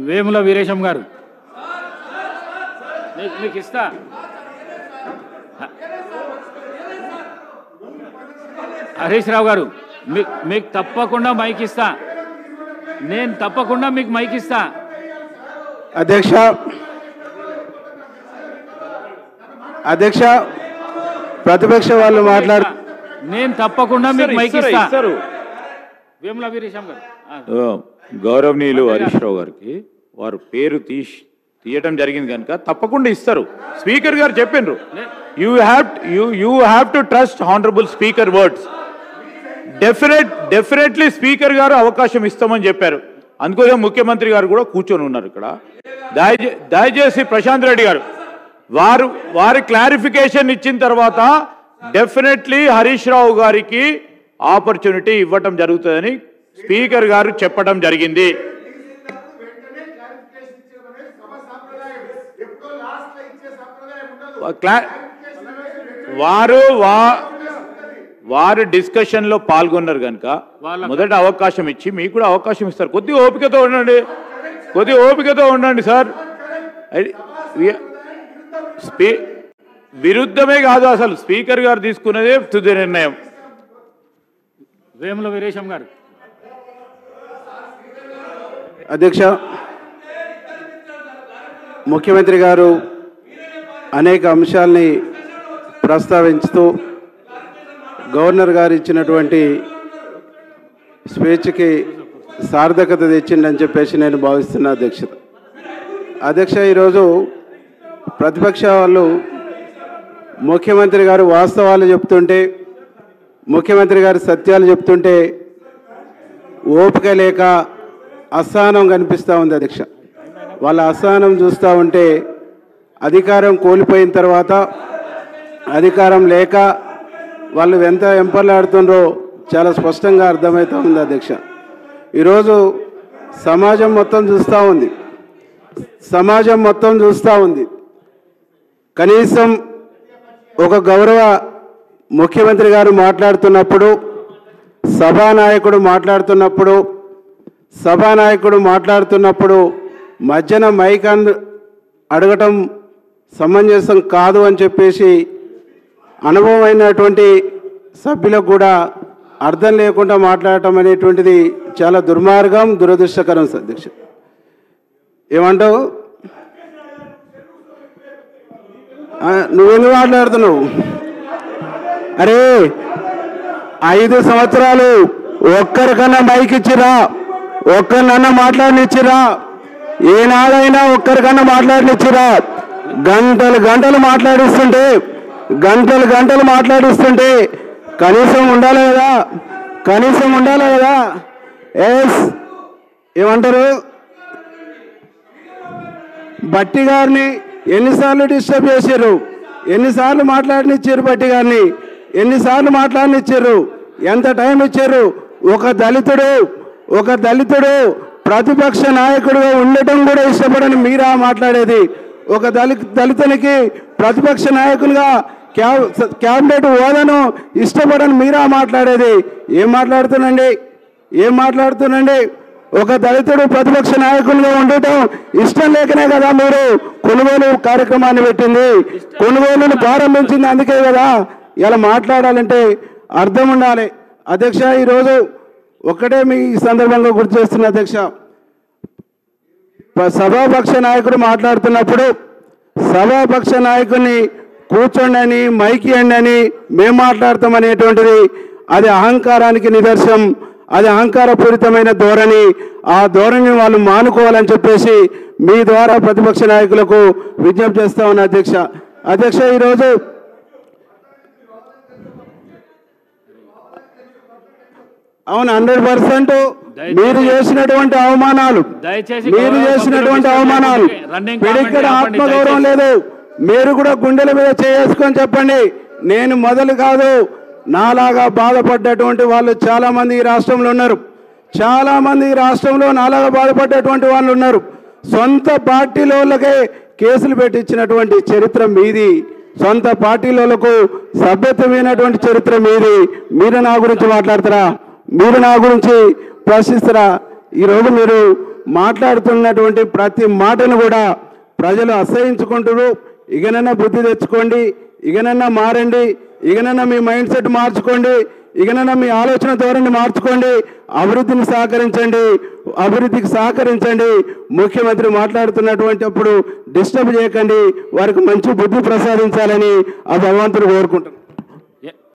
వేముల వీరేశం గారు మీకు ఇస్తా. హరీష్ రావు గారు మీకు తప్పకుండా మైక్ ఇస్తా. నేను తప్పకుండా మీకు మైక్ ఇస్తా. అధ్యక్ష అధ్యక్ష ప్రతిపక్ష వాళ్ళు మాట్లాడు. నేను తప్పకుండా మీకు మైక్ ఇస్తా. వేముల వీరేశం గారు గౌరవనీయులు హరీష్ రావు గారికి వారు పేరు తీయటం జరిగింది కనుక తప్పకుండా ఇస్తారు. స్పీకర్ గారు చెప్పిండ్రు, you have to trust honourable speaker words. Definitely speaker గారు అవకాశం ఇస్తామని చెప్పారు. అందుకోసం ముఖ్యమంత్రి గారు కూడా కూర్చొని ఉన్నారు ఇక్కడ. దయచేసి ప్రశాంత్ రెడ్డి గారు వారి క్లారిఫికేషన్ ఇచ్చిన తర్వాత డెఫినెట్లీ హరీష్ రావు గారికి ఆపర్చునిటీ ఇవ్వటం జరుగుతుందని స్పీకర్ గారు చెప్పడం జరిగింది. వారు డిస్కషన్ లో పాల్గొన్నారు కనుక మొదట అవకాశం ఇచ్చి మీకు కూడా అవకాశం ఇస్తారు. కొద్దిగా ఓపికతో ఉండండి సార్. విరుద్ధమే కాదు, అసలు స్పీకర్ గారు తీసుకున్నదే తుది నిర్ణయం. వేముల వీరేశం గారు. అధ్యక్ష, ముఖ్యమంత్రి గారు అనేక అంశాల్ని ప్రస్తావించుతూ గవర్నర్ గారు ఇచ్చినటువంటి స్వేచ్ఛకి సార్థకత తెచ్చిందని చెప్పేసి నేను భావిస్తున్నా అధ్యక్ష. ఈరోజు ప్రతిపక్ష వాళ్ళు ముఖ్యమంత్రి గారు వాస్తవాలు చెప్తుంటే, ముఖ్యమంత్రి గారు సత్యాలు చెప్తుంటే ఓపిక లేక అసహనం కనిపిస్తూ ఉంది అధ్యక్ష. వాళ్ళ అసహనం చూస్తూ ఉంటే అధికారం కోల్పోయిన తర్వాత అధికారం లేక వాళ్ళు ఎంత ఎంపర్లాడుతుండ్రో చాలా స్పష్టంగా అర్థమవుతూ ఉంది అధ్యక్ష. ఈరోజు సమాజం మొత్తం చూస్తూ ఉంది. కనీసం ఒక గౌరవ ముఖ్యమంత్రి గారు మాట్లాడుతున్నప్పుడు, సభానాయకుడు మాట్లాడుతున్నప్పుడు మధ్యన మైక్ అడగటం సమంజసం కాదు అని చెప్పేసి అనుభవమైనటువంటి సభ్యులకు కూడా అర్థం లేకుండా మాట్లాడటం అనేటువంటిది చాలా దుర్మార్గం, దురదృష్టకరం అధ్యక్ష. ఏమంటావు? నువ్వెందుకు మాట్లాడుతున్నావు? అరే 5 సంవత్సరాలు ఒక్కరికన్నా మైక్ ఇచ్చిరా? ఒక్కరినన్నా మాట్లాడనిచ్చిరా? ఏనాడైనా ఒక్కరికన్నా మాట్లాడనిచ్చిరా? గంటలు మాట్లాడిస్తుంటే కనీసం ఉండాలి కదా? ఎస్ ఏమంటారు? బట్టి గారిని ఎన్నిసార్లు డిస్టర్బ్ చేశారు? ఎన్నిసార్లు మాట్లాడనిచ్చారు? బట్టి గారిని ఎన్నిసార్లు మాట్లాడనిచ్చారు? ఎంత టైం ఇచ్చారు? ఒక దళితుడు ప్రతిపక్ష నాయకుడుగా ఉండటం కూడా ఇష్టపడని మీరా మాట్లాడేది? ఒక దళితునికి ప్రతిపక్ష నాయకులుగా క్యాబినెట్ హోదాను ఇష్టపడని మీరా మాట్లాడేది? ఏం మాట్లాడుతుందండి? ఒక దళితుడు ప్రతిపక్ష నాయకులుగా ఉండటం ఇష్టం లేకనే కదా మీరు కొనుగోలు కార్యక్రమాన్ని పెట్టింది, కొనుగోలును ప్రారంభించింది. అందుకే కదా ఇలా మాట్లాడాలంటే అర్థం ఉండాలి అధ్యక్ష. ఈరోజు ఒక్కటే మీ సందర్భంగా గుర్తు చేస్తున్న అధ్యక్ష, సభాపక్ష నాయకుడు మాట్లాడుతున్నప్పుడు సభాపక్ష నాయకుడిని కూర్చోండి, మైక్ ఇవ్వండి అని మేము మాట్లాడతామనేటువంటిది అది అహంకారానికి నిదర్శనం. అది అహంకారపూరితమైన ధోరణి. ఆ ధోరణిని వాళ్ళు మానుకోవాలని చెప్పేసి మీ ద్వారా ప్రతిపక్ష నాయకులకు విజ్ఞప్తి చేస్తా ఉన్నా అధ్యక్ష. ఈరోజు అవును 100% మీరు చేసినటువంటి అవమానాలు ఇక్కడ ఆత్మగౌరవం లేదు. మీరు కూడా గుండెల మీద చేసుకొని చెప్పండి. నేను మొదలు కాదు, నాలాగా బాధపడ్డటువంటి వాళ్ళు చాలామంది ఈ రాష్ట్రంలో నాలాగా బాధపడ్డటువంటి వాళ్ళు ఉన్నారు. సొంత పార్టీలోళ్ళకే కేసులు పెట్టించినటువంటి చరిత్ర మీది. సొంత పార్టీలకు సభ్యత్వమైనటువంటి చరిత్ర మీది. మీరు నా గురించి మాట్లాడతారా? మీరు నా గురించి ప్రశ్నిస్తారా? ఈరోజు మీరు మాట్లాడుతున్నటువంటి ప్రతి మాటను కూడా ప్రజలు అసహించుకుంటారు. ఇకనన్నా బుద్ధి తెచ్చుకోండి, ఇకనన్నా మారండి, ఇకనన్నా మీ మైండ్ సెట్ మార్చుకోండి, ఇకనన్నా మీ ఆలోచన ధోరణి మార్చుకోండి, అభివృద్ధికి సహకరించండి. ముఖ్యమంత్రి మాట్లాడుతున్నటువంటి అప్పుడు డిస్టర్బ్ చేయకండి, వారికి మంచి బుద్ధి ప్రసాదించాలని ఆ భగవంతుడు కోరుకుంటున్నాను.